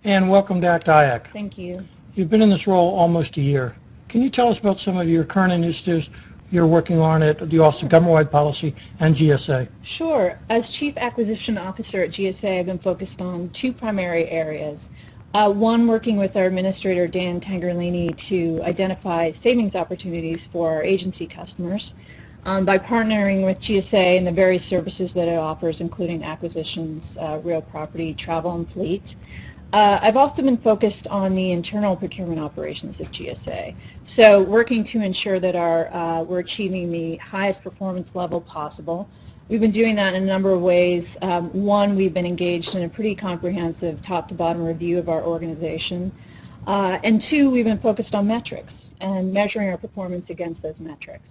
And welcome to ACT-IAC. Thank you. You've been in this role almost a year. Can you tell us about some of your current initiatives you're working on at the Office of Government-Wide Policy and GSA? Sure. As Chief Acquisition Officer at GSA, I've been focused on two primary areas. One, working with our Administrator, Dan Tangerlini, to identify savings opportunities for our agency customers by partnering with GSA and the various services that it offers, including acquisitions, real property, travel, and fleet. I've also been focused on the internal procurement operations of GSA, so working to ensure that we're achieving the highest performance level possible. We've been doing that in a number of ways. One, we've been engaged in a pretty comprehensive top-to-bottom review of our organization. And two, we've been focused on metrics and measuring our performance against those metrics.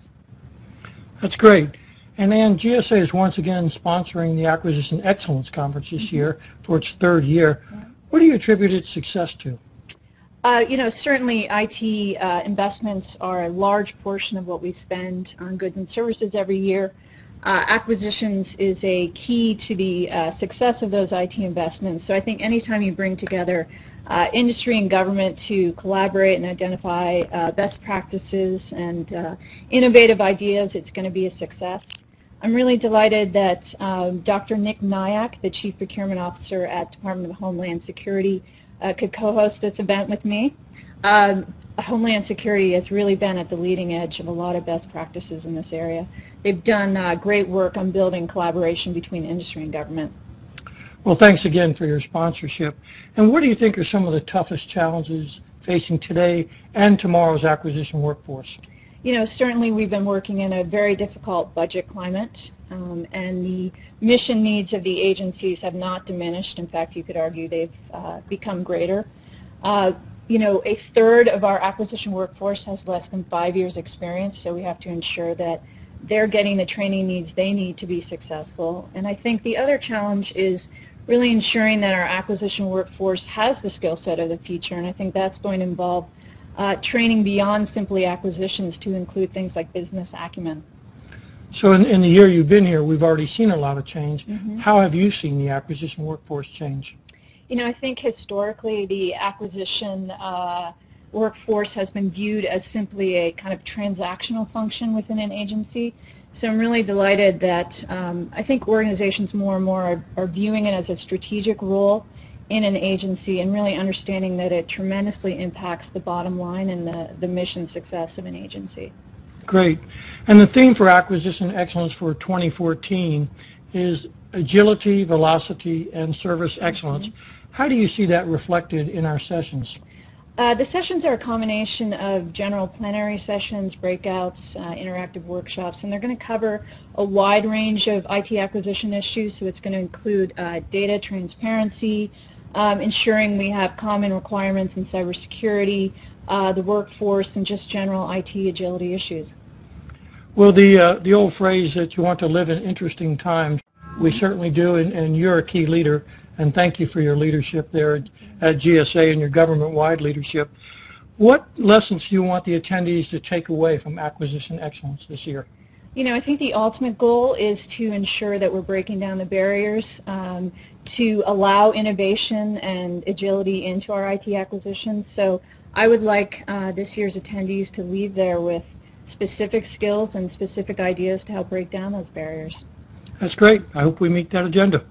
That's great. And Ann, GSA is once again sponsoring the Acquisition Excellence Conference this year for its third year. What do you attribute its success to? Certainly IT investments are a large portion of what we spend on goods and services every year. Acquisitions is a key to the success of those IT investments. So I think anytime you bring together industry and government to collaborate and identify best practices and innovative ideas, it's going to be a success. I'm really delighted that Dr. Nick Nyack, the Chief Procurement Officer at Department of Homeland Security, could co-host this event with me. Homeland Security has really been at the leading edge of a lot of best practices in this area. They've done great work on building collaboration between industry and government. Well, thanks again for your sponsorship. And what do you think are some of the toughest challenges facing today and tomorrow's acquisition workforce? Certainly we've been working in a very difficult budget climate, and the mission needs of the agencies have not diminished. In fact, you could argue they've become greater. A third of our acquisition workforce has less than 5 years experience, so we have to ensure that they're getting the training needs they need to be successful. And I think the other challenge is really ensuring that our acquisition workforce has the skill set of the future, and I think that's going to involve training beyond simply acquisitions to include things like business acumen. So in the year you've been here, we've already seen a lot of change. How have you seen the acquisition workforce change? I think historically the acquisition workforce has been viewed as simply a kind of transactional function within an agency. So I'm really delighted that I think organizations more and more are viewing it as a strategic role in an agency and really understanding that it tremendously impacts the bottom line and the mission success of an agency. Great. And the theme for Acquisition Excellence for 2014 is agility, velocity, and service excellence. How do you see that reflected in our sessions? The sessions are a combination of general plenary sessions, breakouts, interactive workshops, and they're going to cover a wide range of IT acquisition issues. So it's going to include data transparency, ensuring we have common requirements in cybersecurity, the workforce, and just general IT agility issues. Well, the old phrase that you want to live in interesting times, we certainly do, and you're a key leader, and thank you for your leadership there at GSA and your government-wide leadership. What lessons do you want the attendees to take away from Acquisition Excellence this year? I think the ultimate goal is to ensure that we're breaking down the barriers to allow innovation and agility into our IT acquisitions. So I would like this year's attendees to leave there with specific skills and specific ideas to help break down those barriers. That's great. I hope we meet that agenda.